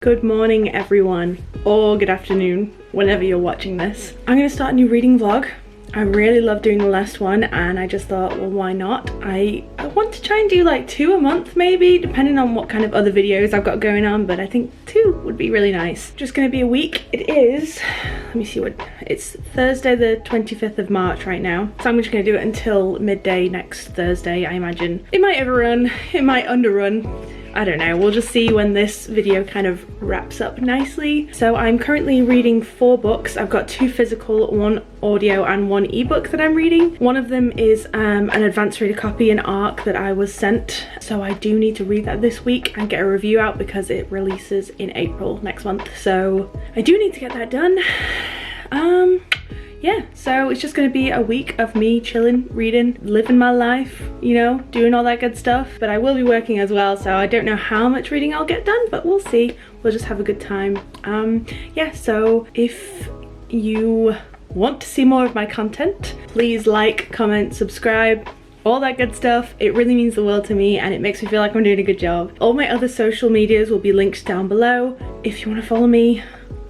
Good morning everyone, or good afternoon, whenever you're watching this. I'm going to start a new reading vlog. I really loved doing the last one and I just thought, well, why not? I want to try and do like 2 a month maybe, depending on what kind of other videos I've got going on, but I think 2 would be really nice. Just going to be a week. It is, let me see it's Thursday the 25th of March right now. So I'm just going to do it until midday next Thursday, I imagine. It might overrun, it might underrun. I don't know, we'll just see when this video kind of wraps up nicely. So I'm currently reading 4 books. I've got 2 physical, 1 audio and 1 ebook that I'm reading. One of them is an advanced reader copy, an ARC that I was sent. So I do need to read that this week and get a review out because it releases in April next month. So I do need to get that done. Yeah, so it's just gonna be a week of me chilling, reading, living my life, you know, doing all that good stuff. But I will be working as well, so I don't know how much reading I'll get done, but we'll see. We'll just have a good time. Yeah, so if you want to see more of my content, please like, comment, subscribe, all that good stuff. It really means the world to me and it makes me feel like I'm doing a good job. All my other social medias will be linked down below if you want to follow me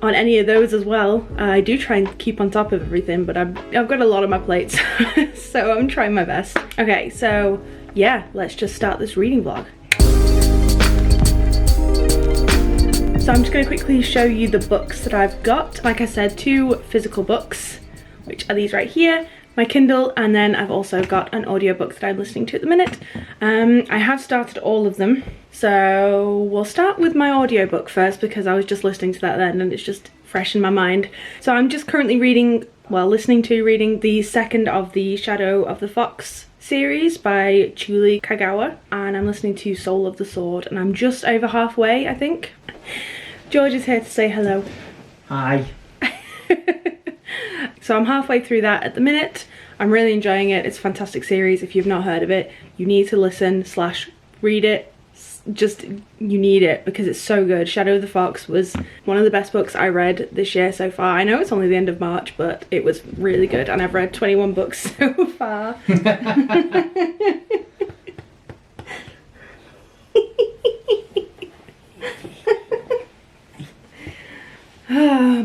on any of those as well. I do try and keep on top of everything, but I've got a lot on my plate, so I'm trying my best. Okay, so yeah, let's just start this reading vlog. So I'm just going to quickly show you the books that I've got. Like I said, 2 physical books, which are these right here, my Kindle, and then I've also got an audiobook that I'm listening to at the minute. I have started all of them, so we'll start with my audiobook first because I was just listening to that then and it's just fresh in my mind. So I'm just currently reading the second of the Shadow of the Fox series by Kagawa, and I'm listening to Soul of the Sword, and I'm just over halfway, I think. George is here to say hello. Hi. So I'm halfway through that at the minute. I'm really enjoying it. It's a fantastic series. If you've not heard of it, you need to listen / read it. Just, you need it because it's so good. Shadow of the Fox was one of the best books I read this year so far. I know it's only the end of March, but it was really good and I've read 21 books so far.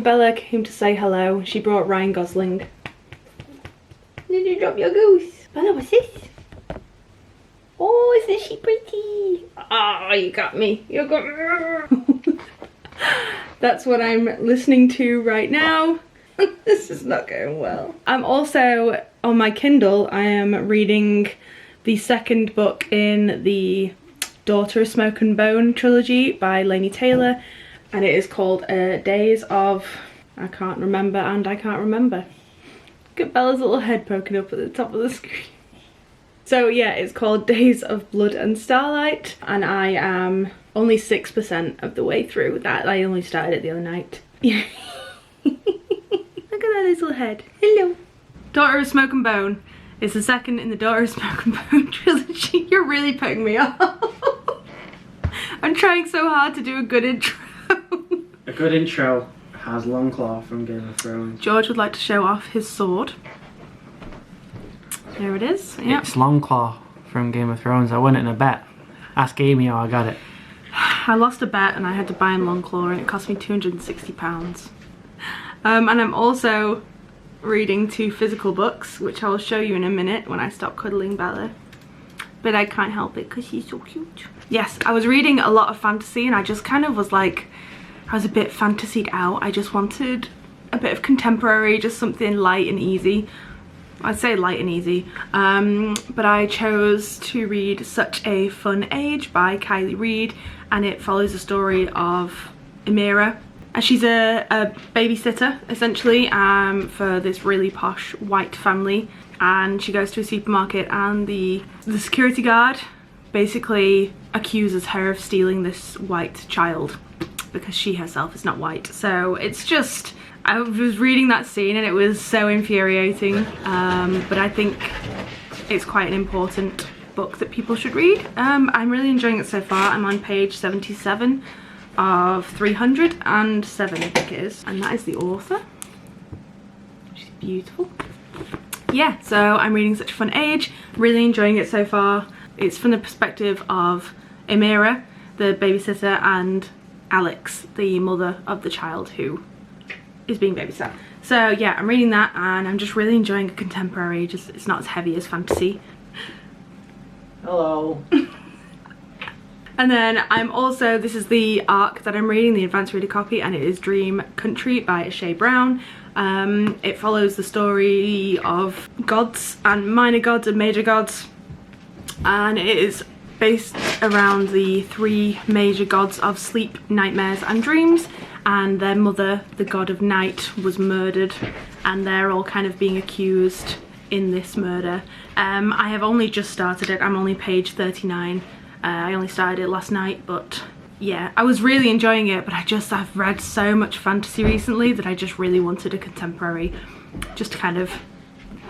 Bella came to say hello. She brought Ryan Gosling. Did you drop your goose? Bella, what's this? Oh, isn't she pretty? Oh, you got me. You got me. That's what I'm listening to right now. This is not going well. I'm also, on my Kindle, I am reading the second book in the Daughter of Smoke and Bone trilogy by Laini, and it is called Days of... I can't remember and I can't remember. Look at Bella's little head poking up at the top of the screen. So yeah, it's called Days of Blood and Starlight, and I am only 6% of the way through that. I only started it the other night. Look at that little head. Hello. Daughter of Smoke and Bone is the second in the Daughter of Smoke and Bone trilogy. You're really putting me off. I'm trying so hard to do a good intro. A good intro has Longclaw from Game of Thrones. George would like to show off his sword. There it is. Yep. It's Longclaw from Game of Thrones. I won it in a bet. Ask Amy how I got it. I lost a bet and I had to buy him Longclaw and it cost me £260. And I'm also reading 2 physical books, which I will show you in a minute when I stop cuddling Bella. But I can't help it because she's so cute. Yes, I was reading a lot of fantasy and I just kind of was like, I was a bit fantasied out. I just wanted a bit of contemporary, just something light and easy. I'd say light and easy, but I chose to read Such a Fun Age by Kylie, Reid, and it follows the story of Emira. She's a babysitter, essentially, for this really posh white family, and she goes to a supermarket and the security guard basically accuses her of stealing this white child because she herself is not white. So it's just... I was reading that scene and it was so infuriating, but I think it's quite an important book that people should read. I'm really enjoying it so far. I'm on page 77 of 307, I think it is, and that is the author. She's beautiful. Yeah, so I'm reading Such a Fun Age, really enjoying it so far. It's from the perspective of Emira, the babysitter, and Alex, the mother of the child who is being babysat. So yeah, I'm reading that and I'm just really enjoying a contemporary, just it's not as heavy as fantasy. Hello. And then I'm also, this is the ARC that I'm reading, the advanced reader copy, and it is Dream Country by Ashaye Brown. It follows the story of gods and minor gods and major gods, and it is based around the 3 major gods of sleep, nightmares and dreams, and their mother, the god of night, was murdered, and they're all kind of being accused in this murder. I have only just started it. I'm only page 39. I only started it last night, but yeah, I was really enjoying it, but I've read so much fantasy recently that I just really wanted a contemporary, just kind of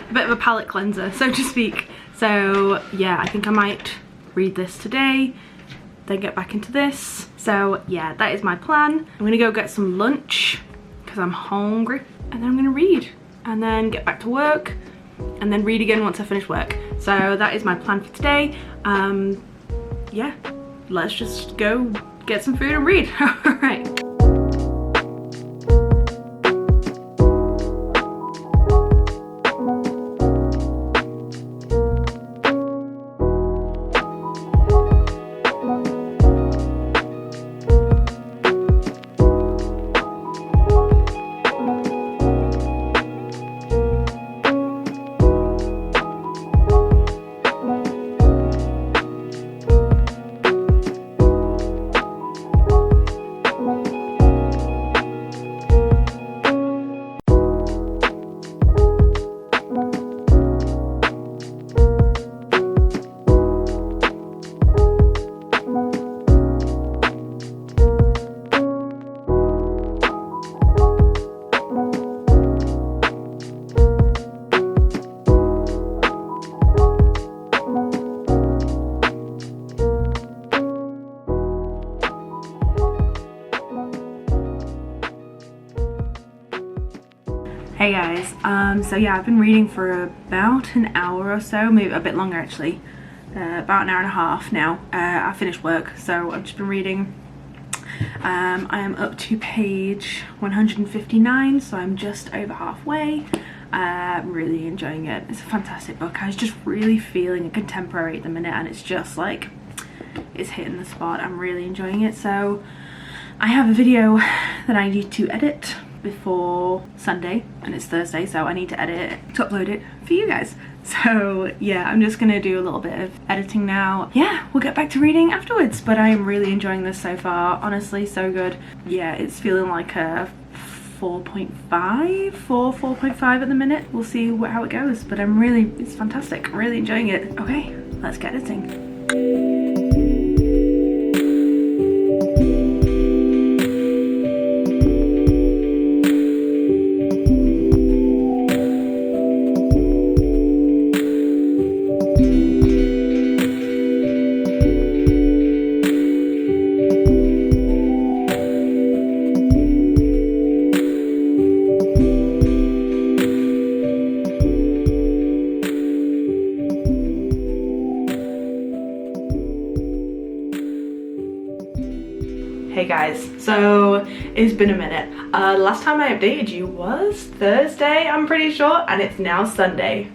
a bit of a palate cleanser, so to speak. So yeah, I think I might read this today, then get back into this. So yeah, that is my plan. I'm gonna go get some lunch because I'm hungry, and then I'm gonna read and then get back to work and then read again once I finish work. So that is my plan for today. Yeah, let's just go get some food and read. All right. Hey guys, so yeah, I've been reading for about an hour or so, maybe a bit longer actually, about an hour and a half now. I finished work, so I've just been reading. I am up to page 159, so I'm just over halfway. I'm really enjoying it. It's a fantastic book. I was just really feeling a contemporary at the minute, and it's just like, it's hitting the spot. I'm really enjoying it. So I have a video that I need to edit before Sunday, and it's Thursday, so I need to edit it to upload it for you guys. So yeah, I'm just gonna do a little bit of editing now. Yeah, we'll get back to reading afterwards, but I am really enjoying this so far. Honestly, so good. Yeah, it's feeling like a 4.5 at the minute. We'll see how it goes, but it's fantastic. I'm really enjoying it. Okay, let's get editing. Hey guys, so it's been a minute. The last time I updated you was Thursday, I'm pretty sure, and it's now Sunday.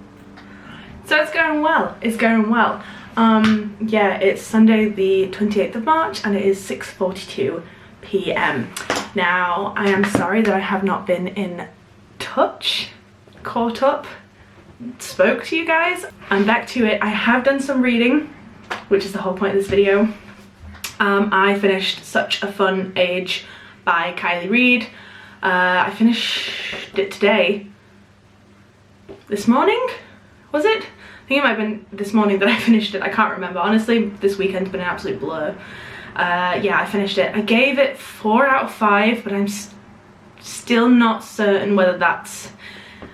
So it's going well, it's going well. Yeah, it's Sunday the 28th of March and it is 6:42 p.m. Now, I am sorry that I have not been in touch, caught up, spoke to you guys. I'm back to it. I have done some reading, which is the whole point of this video. I finished Such a Fun Age by Reid. I finished it today. This morning? Was it? I think it might have been this morning that I finished it. I can't remember. Honestly, this weekend's been an absolute blur. Yeah, I finished it. I gave it 4 out of 5, but I'm still not certain whether that's...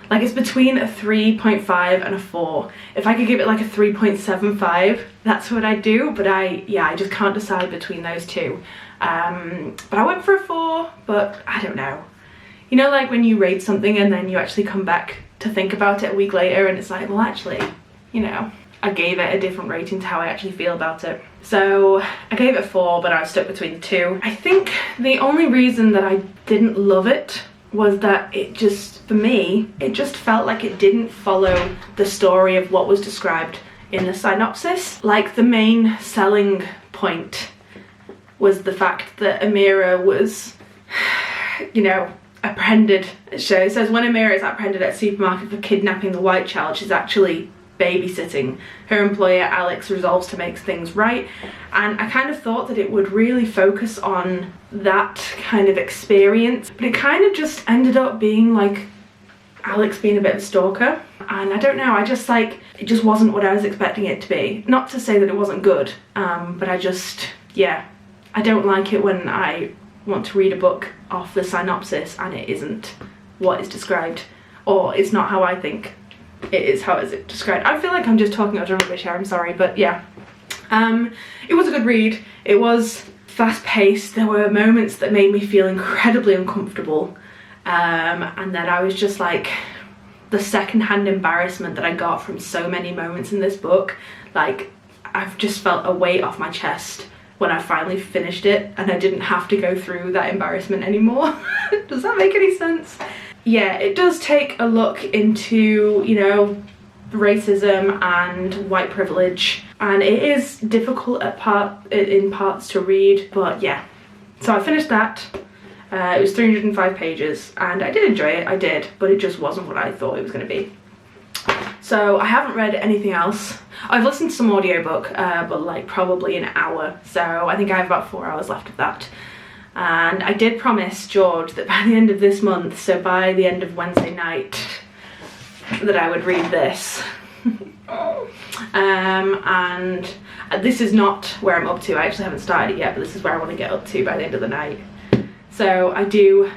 Like, it's between a 3.5 and a 4. If I could give it like a 3.75, that's what I'd do, but I just can't decide between those two. But I went for a 4, but I don't know. You know, like when you rate something and then you actually come back to think about it a week later and it's like, well, actually, you know, I gave it a different rating to how I actually feel about it. So I gave it 4, but I was stuck between 2. I think the only reason that I didn't love it was that it just, for me, it just felt like it didn't follow the story of what was described in the synopsis. Like, the main selling point was the fact that Amira was, you know, apprehended. Shea says when Amira is apprehended at a supermarket for kidnapping the white child, she's actually babysitting. Her employer Alex resolves to make things right, and I kind of thought that it would really focus on that kind of experience, but it kind of just ended up being like Alex being a bit of a stalker, and I don't know, I just like, it just wasn't what I was expecting it to be. Not to say that it wasn't good, but I just, yeah, I don't like it when I want to read a book off the synopsis and it isn't what is described, or it's not how I think it is how is it described. I feel like I'm just talking out of rubbish here, I'm sorry, but yeah. It was a good read. It was fast-paced. There were moments that made me feel incredibly uncomfortable, and then I was just like, the second-hand embarrassment that I got from so many moments in this book, like, I've just felt a weight off my chest when I finally finished it and I didn't have to go through that embarrassment anymore. Does that make any sense? Yeah, it does take a look into, you know, racism and white privilege, and it is difficult in parts to read, but yeah. So I finished that. It was 305 pages and I did enjoy it, I did, but it just wasn't what I thought it was going to be. So I haven't read anything else. I've listened to some audiobook, but like probably an hour, so I think I have about 4 hours left of that. And I did promise George that by the end of this month, so by the end of Wednesday night, that I would read this. And this is not where I'm up to. I actually haven't started it yet, but this is where I want to get up to by the end of the night. So I do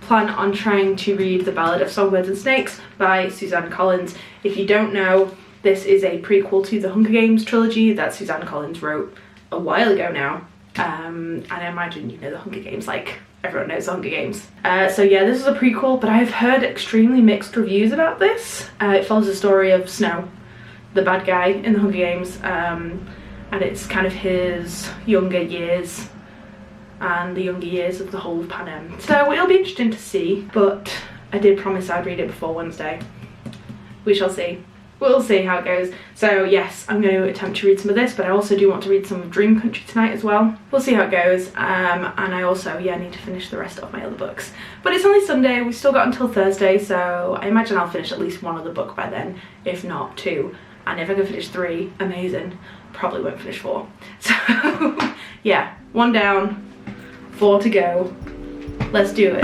plan on trying to read The Ballad of Songbirds and Snakes by Suzanne Collins. If you don't know, this is a prequel to the Hunger Games trilogy that Suzanne Collins wrote a while ago now. And I imagine you know the Hunger Games, like everyone knows the Hunger Games. So yeah, this is a prequel, but I've heard extremely mixed reviews about this. It follows the story of Snow, the bad guy in the Hunger Games, and it's kind of his younger years and the younger years of the whole of Panem. So it'll be interesting to see, but I did promise I'd read it before Wednesday. We shall see. We'll see how it goes. So yes, I'm going to attempt to read some of this, but I also do want to read some of Dream Country tonight as well. We'll see how it goes, and I also, yeah, need to finish the rest of my other books. But it's only Sunday, we've still got until Thursday, so I imagine I'll finish at least one other book by then, if not 2. And if I can finish 3, amazing. Probably won't finish 4. So yeah, 1 down, 4 to go. Let's do it.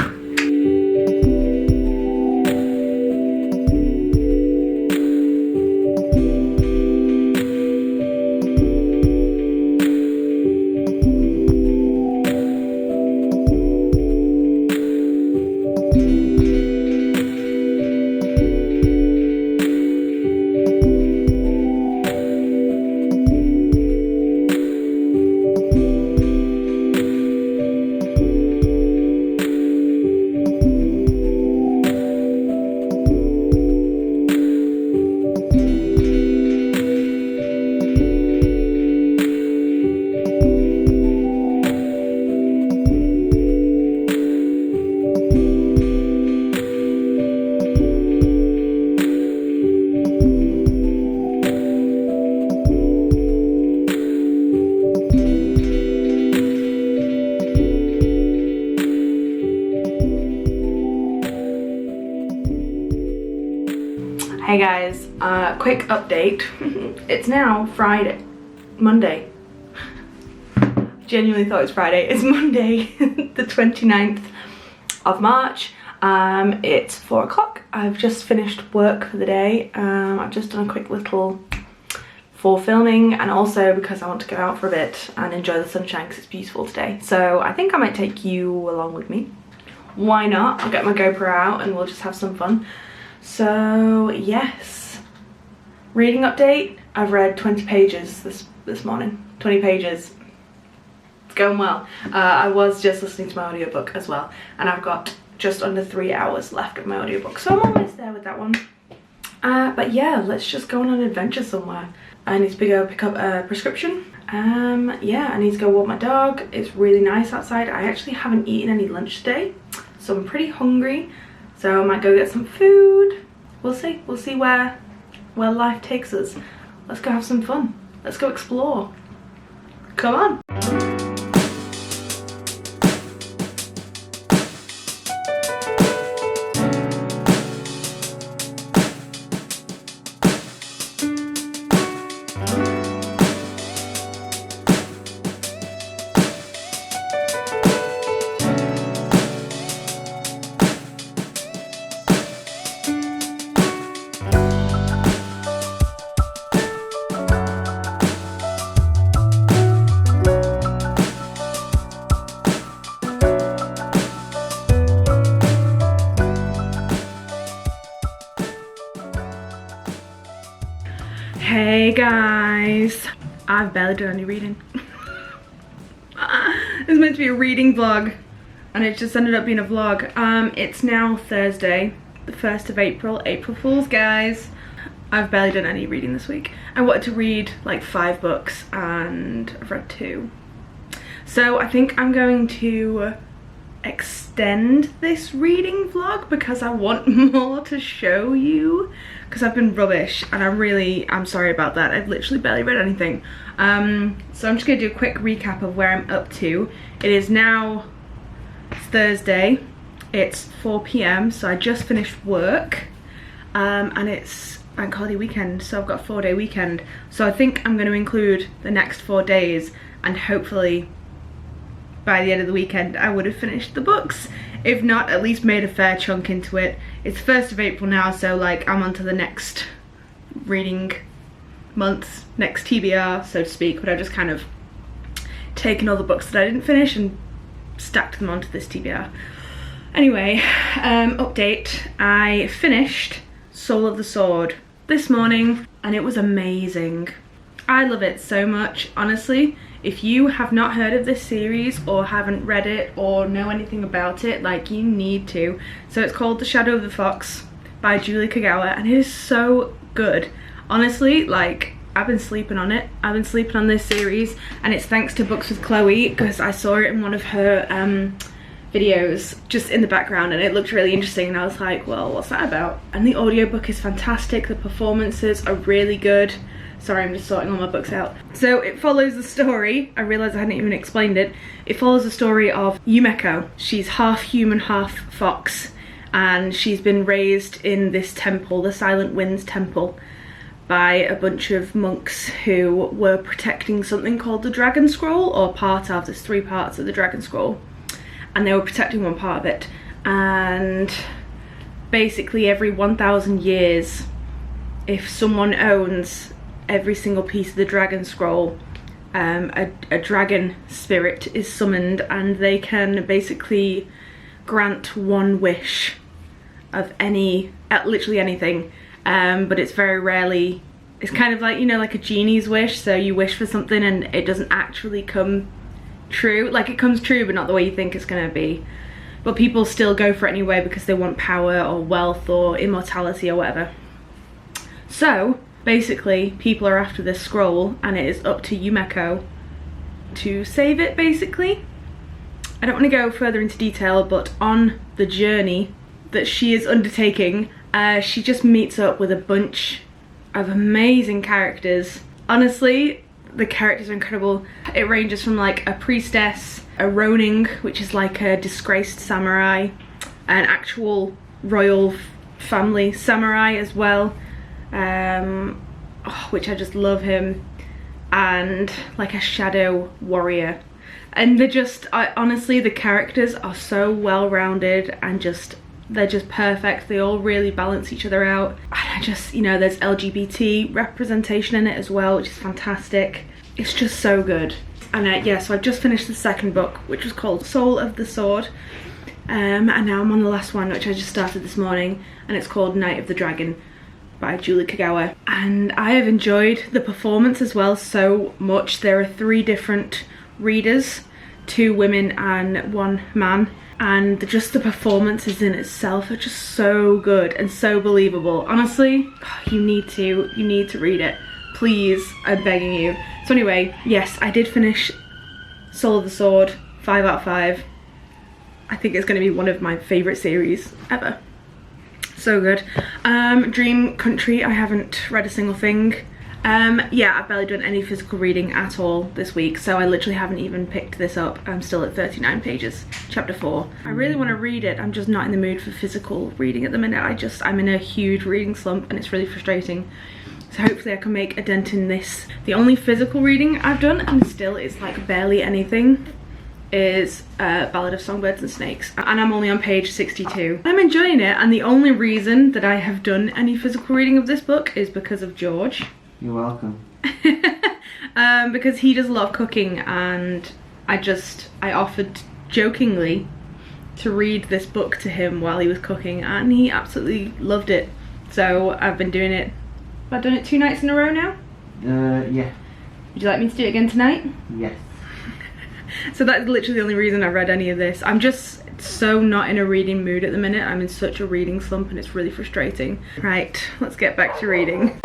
Hey guys, quick update. It's now Monday. Genuinely thought it was Friday. It's Monday, the 29th of March. It's 4 o'clock. I've just finished work for the day. I've just done a quick little for filming, and also because I want to go out for a bit and enjoy the sunshine because it's beautiful today. So I think I might take you along with me. Why not? I'll get my GoPro out and we'll just have some fun. So yes, reading update. I've read 20 pages this morning. 20 pages. It's going well. I was just listening to my audiobook as well, and I've got just under 3 hours left of my audiobook, so I'm almost there with that one. But yeah, let's just go on an adventure somewhere. I need to go pick up a prescription, Yeah, I need to go walk my dog. It's really nice outside. I actually haven't eaten any lunch today, so I'm pretty hungry. So I might go get some food. We'll see. We'll see where life takes us. Let's go have some fun. Let's go explore. Come on. Hey guys, I've barely done any reading. It was meant to be a reading vlog and it just ended up being a vlog. It's now Thursday, the 1st of April. April Fools, guys. I've barely done any reading this week. I wanted to read like 5 books and I've read 2. So I think I'm going to extend this reading vlog because I want more to show you, because I've been rubbish and I'm sorry about that. I've literally barely read anything. So I'm just gonna do a quick recap of where I'm up to. It is now Thursday, it's 4 p.m, so I just finished work, and it's bank holiday weekend, so I've got a 4-day weekend. So I think I'm going to include the next 4 days, and hopefully by the end of the weekend I would have finished the books. If not, at least made a fair chunk into it. It's 1st of April now, so like I'm on to the next reading month, next TBR, so to speak, but I've just kind of taken all the books that I didn't finish and stacked them onto this TBR. Anyway, update. I finished Soul of the Sword this morning and it was amazing. I love it so much, honestly. If you have not heard of this series or haven't read it or know anything about it, like, you need to. So it's called The Shadow of the Fox by Julie Kagawa and it is so good. Honestly, like, I've been sleeping on it. I've been sleeping on this series and it's thanks to Books with Chloe, because I saw it in one of her videos just in the background and it looked really interesting and I was like, well, what's that about? And the audiobook is fantastic. The performances are really good. Sorry, I'm just sorting all my books out. So it follows the story, I realised I hadn't even explained it. It follows the story of Yumeko. She's half human, half fox, and she's been raised in this temple, the Silent Winds Temple, by a bunch of monks who were protecting something called the Dragon Scroll, or part of, there's 3 parts of the Dragon Scroll, and they were protecting one part of it. And basically every 1,000 years, if someone owns every single piece of the Dragon Scroll, a dragon spirit is summoned and they can basically grant one wish of any, literally anything, but it's very rarely, it's kind of like, you know, like a genie's wish, so you wish for something and it doesn't actually come true. Like, it comes true but not the way you think it's gonna be, but people still go for it anyway because they want power or wealth or immortality or whatever. So basically people are after this scroll and it is up to Yumeko to save it, basically. I don't want to go further into detail, but on the journey that she is undertaking, she just meets up with a bunch of amazing characters. Honestly, the characters are incredible. It ranges from like a priestess, a ronin, which is like a disgraced samurai, an actual royal family samurai as well, which I just love him, and like a shadow warrior. And they're just, honestly, the characters are so well-rounded and they're just perfect. They all really balance each other out. And I just, you know, there's LGBT representation in it as well, which is fantastic. It's just so good. And yeah, so I've just finished the 2nd book, which was called Soul of the Sword. And now I'm on the last one, which I just started this morning, and it's called Night of the Dragon by Julie Kagawa. And I have enjoyed the performance as well so much. There are 3 different readers, 2 women and 1 man, and just the performances in itself are just so good and so believable. Honestly, you need to read it. please, I'm begging you. So anyway, yes, I did finish Soul of the Sword, 5 out of 5. I think it's going to be one of my favourite series ever. So good. Dream Country, I haven't read a single thing. Yeah, I've barely done any physical reading at all this week, so I literally haven't even picked this up. I'm still at 39 pages, chapter 4. I really want to read it, I'm just not in the mood for physical reading at the minute. I'm in a huge reading slump and it's really frustrating. So hopefully I can make a dent in this. The only physical reading I've done, and still it's like barely anything, is Ballad of Songbirds and Snakes, and I'm only on page 62. I'm enjoying it, and the only reason that I have done any physical reading of this book is because of George. You're welcome. Because he does a lot of cooking, and I offered jokingly to read this book to him while he was cooking, and he absolutely loved it. So I've been doing it. I've done it 2 nights in a row now? Yeah. Would you like me to do it again tonight? Yes. So that's literally the only reason I've read any of this. I'm just so not in a reading mood at the minute. I'm in such a reading slump and it's really frustrating. Right, let's get back to reading.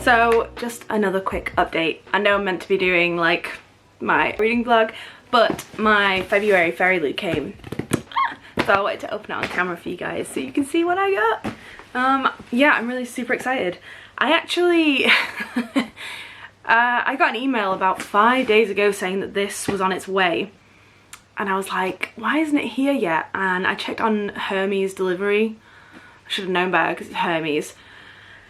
So just another quick update. I know I'm meant to be doing like my reading vlog, but my February Fairyloot came. So I wanted to open it on camera for you guys so you can see what I got. Yeah, I'm really super excited. I actually, I got an email about 5 days ago saying that this was on its way. And I was like, why isn't it here yet? And I checked on Hermes delivery. I should have known better because it's Hermes.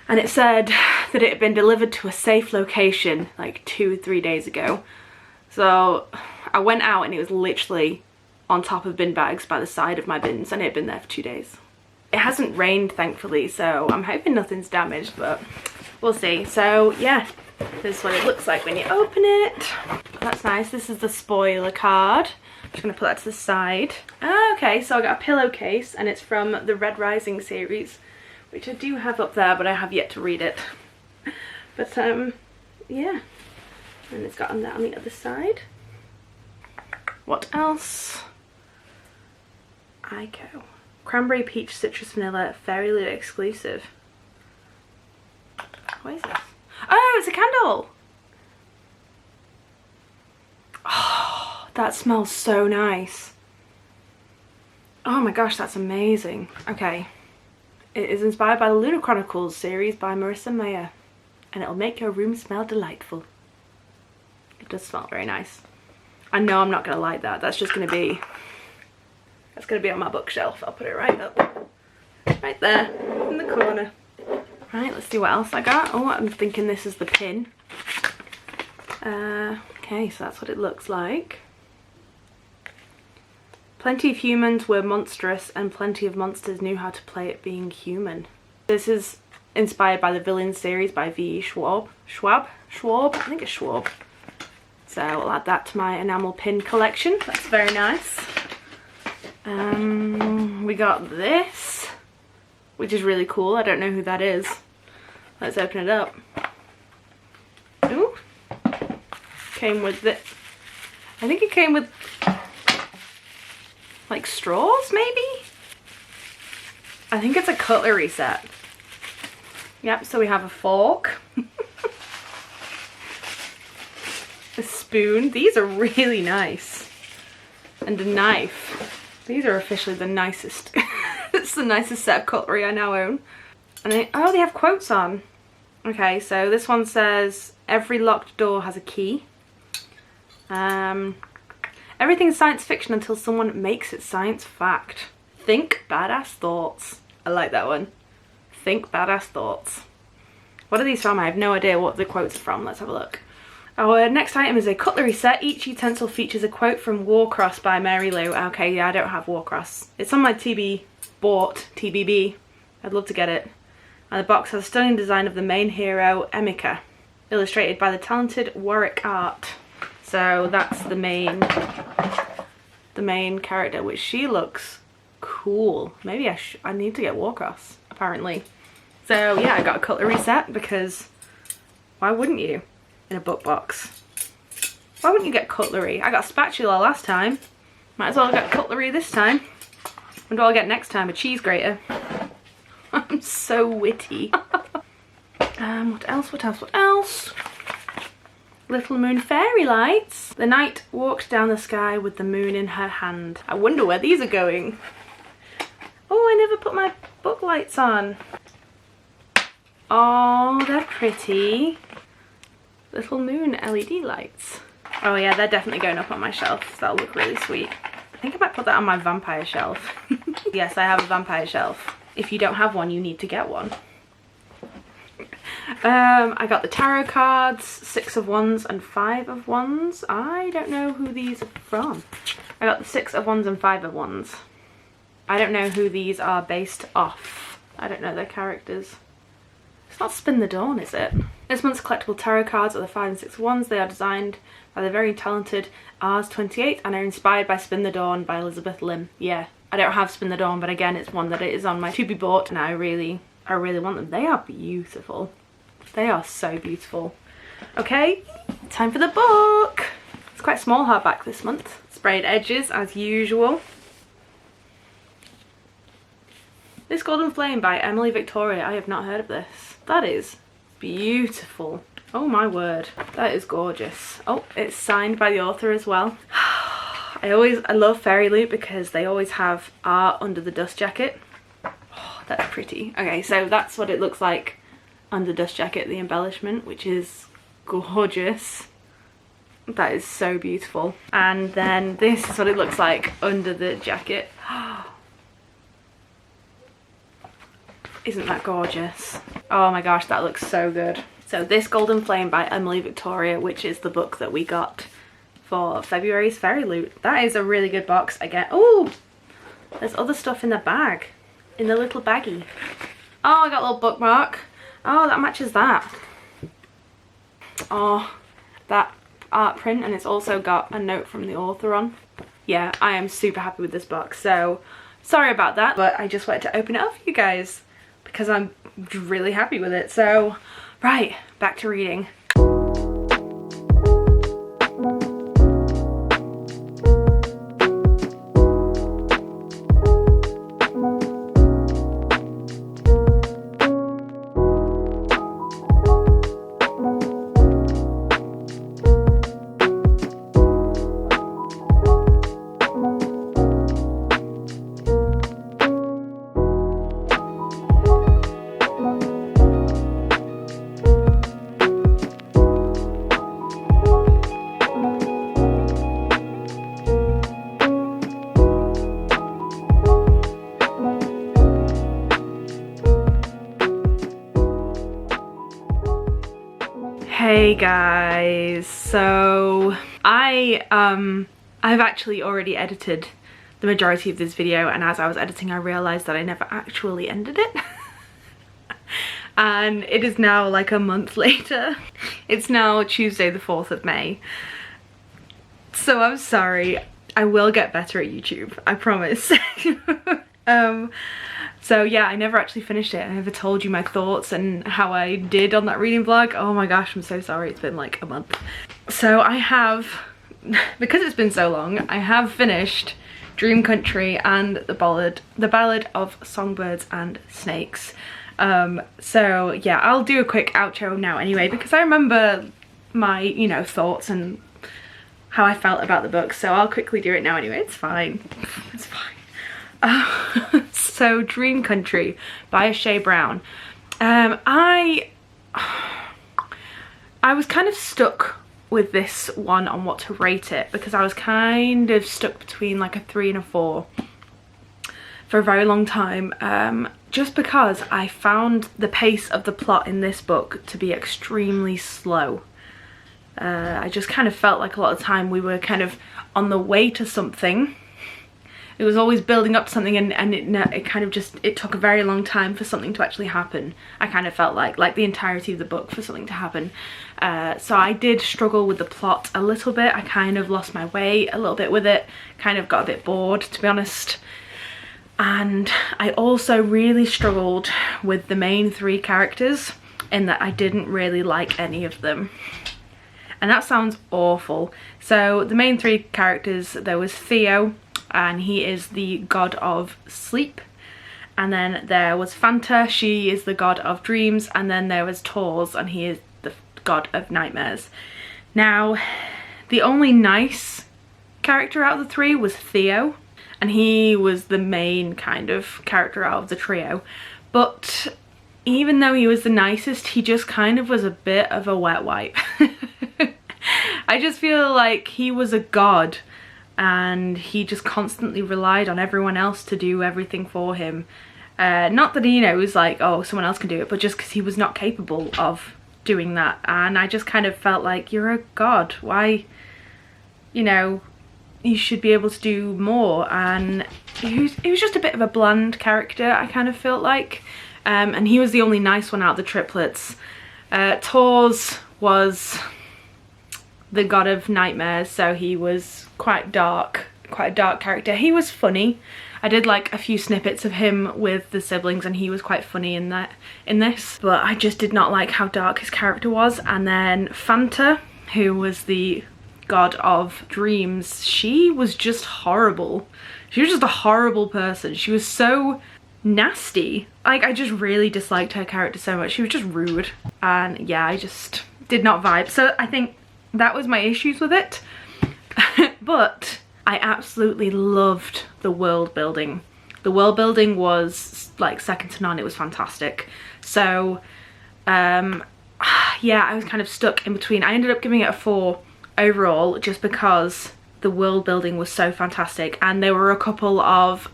And it said that it had been delivered to a safe location like 2 or 3 days ago. So I went out and it was literally on top of bin bags by the side of my bins, and it had been there for 2 days. It hasn't rained, thankfully, so I'm hoping nothing's damaged, but we'll see. So yeah, this is what it looks like when you open it. That's nice. This is the spoiler card. I'm just gonna put that to the side. Okay, so I got a pillowcase, and it's from the Red Rising series, which I do have up there, but I have yet to read it. But yeah, and it's got that on the other side. What else? Ico. Cranberry Peach Citrus Vanilla Fairyloot exclusive. What is this? Oh, it's a candle! Oh, that smells so nice. Oh my gosh, that's amazing. Okay. It is inspired by the Lunar Chronicles series by Marissa Meyer, and it'll make your room smell delightful. It does smell very nice. I know I'm not gonna like that. That's just gonna be, that's gonna be on my bookshelf. I'll put it right up, right there in the corner. Right, let's see what else I got. Oh, I'm thinking this is the pin. Okay, so that's what it looks like. Plenty of humans were monstrous, and plenty of monsters knew how to play at being human. This is inspired by the Villain series by V. Schwab? I think it's Schwab. So I'll add that to my enamel pin collection. That's very nice. We got this, which is really cool. I don't know who that is. Let's open it up. Ooh. Came with it. I think it came with like straws, maybe? I think it's a cutlery set. Yep, so we have a fork. A spoon. These are really nice. And a knife. These are officially the nicest. It's the nicest set of cutlery I now own. And they have quotes on. Okay, so this one says, every locked door has a key. Everything's science fiction until someone makes it science fact. Think badass thoughts. I like that one. Think badass thoughts. What are these from? I have no idea what the quotes are from. Let's have a look. Our next item is a cutlery set. Each utensil features a quote from Warcross by Mary Lou. Okay, yeah, I don't have Warcross. It's on my TBB. I'd love to get it. And the box has a stunning design of the main hero, Emika, illustrated by the talented Warwick Art. So that's the main character, which she looks cool. Maybe I need to get Warcross, apparently. So yeah, I got a cutlery set because why wouldn't you in a book box? Why wouldn't you get cutlery? I got a spatula last time. Might as well get cutlery this time. What do I get next time? A cheese grater. I'm so witty. What else? Little moon fairy lights. The knight walked down the sky with the moon in her hand. I wonder where these are going. Oh, I never put my book lights on. Oh, they're pretty. Little moon LED lights. Oh yeah, they're definitely going up on my shelf. That'll look really sweet. I think I might put that on my vampire shelf. Yes, I have a vampire shelf. If you don't have one, you need to get one. I got the tarot cards, 6 of Wands and 5 of Wands. I don't know who these are from. I got the 6 of Wands and 5 of Wands. I don't know who these are based off. I don't know their characters. It's not Spin the Dawn, is it? This month's collectible tarot cards are the 5 and 6 of Wands. They are designed by the very talented Ars28 and are inspired by Spin the Dawn by Elizabeth Lim. Yeah, I don't have Spin the Dawn, but again, it's one that it is on my to be bought, and I really want them. They are beautiful. They are so beautiful. Okay, time for the book. It's quite small hardback this month. Sprayed edges as usual. This Golden Flame by Emily Victoria. I have not heard of this. That is beautiful. Oh my word, that is gorgeous. Oh, it's signed by the author as well. I love Fairyloot because they always have art under the dust jacket. Oh, that's pretty. Okay, so that's what it looks like under dust jacket, the embellishment, which is gorgeous. That is so beautiful. And then this is what it looks like under the jacket. Isn't that gorgeous? Oh my gosh, that looks so good. So this Golden Flame by Emily Victoria, which is the book that we got for February's Fairyloot. That is a really good box again. Oh, there's other stuff in the bag, in the little baggie. Oh, I got a little bookmark. Oh, that matches that. Oh, that art print, and it's also got a note from the author on. Yeah, I am super happy with this box. So sorry about that, but I just wanted to open it up for you guys because I'm really happy with it. So right, back to reading. Hey guys, so I've actually already edited the majority of this video, and as I was editing I realized that I never actually ended it. And it is now like a month later. It's now Tuesday the 4th of May. So I'm sorry, I will get better at YouTube, I promise. So yeah, I never actually finished it. I never told you my thoughts and how I did on that reading vlog. Oh my gosh, I'm so sorry, it's been like a month. So I have, because it's been so long, I have finished Dream Country and the Ballad of Songbirds and Snakes. So yeah, I'll do a quick outro now anyway, because I remember my, you know, thoughts and how I felt about the book. So I'll quickly do it now anyway, it's fine. It's fine. So Dream Country by Shea Brown. I was kind of stuck with this one on what to rate it, because I was kind of stuck between like a 3 and a 4 for a very long time, just because I found the pace of the plot in this book to be extremely slow. I just kind of felt like a lot of the time we were kind of on the way to something. It was always building up to something, and it kind of just, it took a very long time for something to actually happen. I kind of felt like the entirety of the book for something to happen. So I did struggle with the plot a little bit. I kind of lost my way a little bit with it, kind of got a bit bored, to be honest. And I also really struggled with the main 3 characters, in that I didn't really like any of them. And that sounds awful. So the main 3 characters, there was Theo, and he is the god of sleep. And then there was Fanta, she is the god of dreams. And then there was Tors, and he is the god of nightmares. Now, the only nice character out of the 3 was Theo, and he was the main kind of character out of the trio. But even though he was the nicest, he just kind of was a bit of a wet wipe. I just feel like he was a god, and he just constantly relied on everyone else to do everything for him. Not that, you know, it was like, oh, someone else can do it, but just because he was not capable of doing that. And I just kind of felt like, you're a god, why, you know, you should be able to do more. And he was just a bit of a bland character, I kind of felt like. And he was the only nice one out of the triplets. Tors was the god of nightmares, so he was quite a dark character. He was funny. I did like a few snippets of him with the siblings, and he was quite funny in this, but I just did not like how dark his character was. And then Fanta, who was the god of dreams, she was just horrible. She was just a horrible person. She was so nasty. Like, I just really disliked her character so much. She was just rude, and yeah, I just did not vibe. So I think that was my issues with it. But I absolutely loved the world building. The world building was like second to none. It was fantastic. So yeah, I was kind of stuck in between. I ended up giving it a 4 overall, just because the world building was so fantastic, and there were a couple of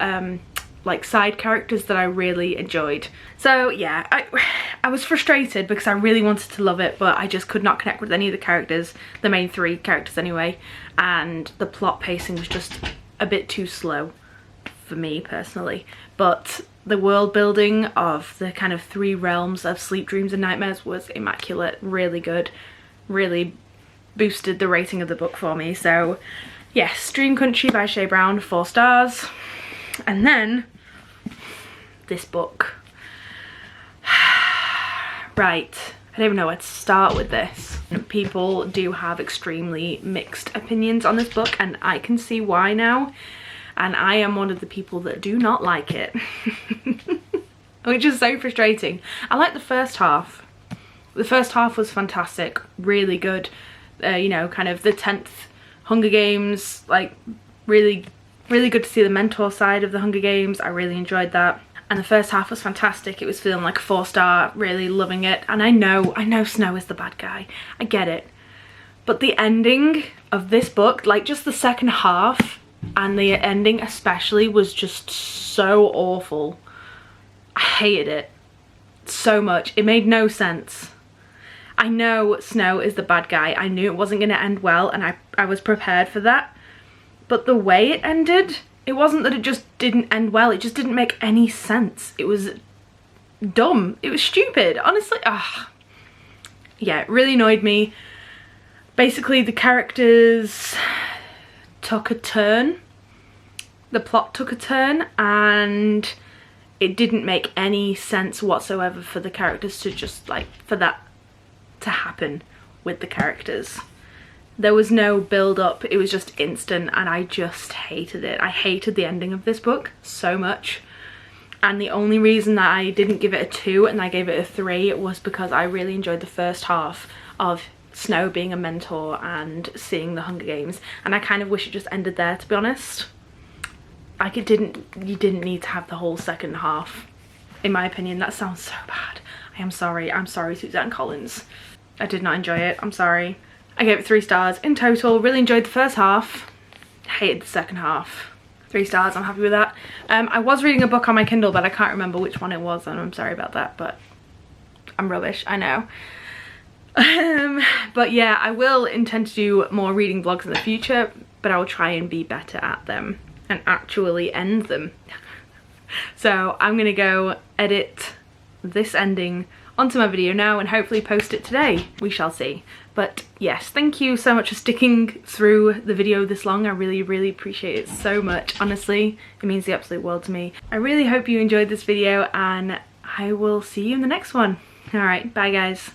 like side characters that I really enjoyed. So yeah, I was frustrated because I really wanted to love it, but I just could not connect with any of the characters, the main 3 characters anyway, and the plot pacing was just a bit too slow for me personally. But the world building of the kind of 3 realms of sleep, dreams and nightmares was immaculate, really good, really boosted the rating of the book for me. So yes, Dream Country by Shea Brown, 4 stars. And then this book. Right, I don't even know where to start with this. People do have extremely mixed opinions on this book, and I can see why now. And I am one of the people that do not like it. Which is so frustrating. I like the first half. The first half was fantastic, really good. You know, kind of the 10th Hunger Games, like really good to see the mentor side of the Hunger Games. I really enjoyed that. And the first half was fantastic. It was feeling like a 4-star, really loving it. And I know Snow is the bad guy. I get it. But the ending of this book, like just the second half and the ending especially, was just so awful. I hated it so much. It made no sense. I know Snow is the bad guy. I knew it wasn't going to end well, and I was prepared for that. But the way it ended, it wasn't that it just didn't end well, it just didn't make any sense. It was dumb. It was stupid, honestly. Yeah, it really annoyed me. Basically, the characters took a turn. The plot took a turn, and it didn't make any sense whatsoever for the characters to just, like, for that to happen with the characters. There was no build up, it was just instant, and I just hated it. I hated the ending of this book so much. And the only reason that I didn't give it a 2 and I gave it a 3 was because I really enjoyed the first half of Snow being a mentor and seeing the Hunger Games, and I kind of wish it just ended there, to be honest. Like, you didn't need to have the whole second half, in my opinion. That sounds so bad. I'm sorry Suzanne Collins. I did not enjoy it, I'm sorry. I gave it 3 stars in total. Really enjoyed the first half, hated the second half. 3 stars, I'm happy with that. I was reading a book on my Kindle, but I can't remember which one it was, and I'm sorry about that, but I'm rubbish, I know. But yeah, I will intend to do more reading vlogs in the future, but I will try and be better at them and actually end them. So I'm gonna go edit this ending onto my video now and hopefully post it today. We shall see. But yes, thank you so much for sticking through the video this long. I really appreciate it so much. Honestly, it means the absolute world to me. I really hope you enjoyed this video and I will see you in the next one. All right, bye guys.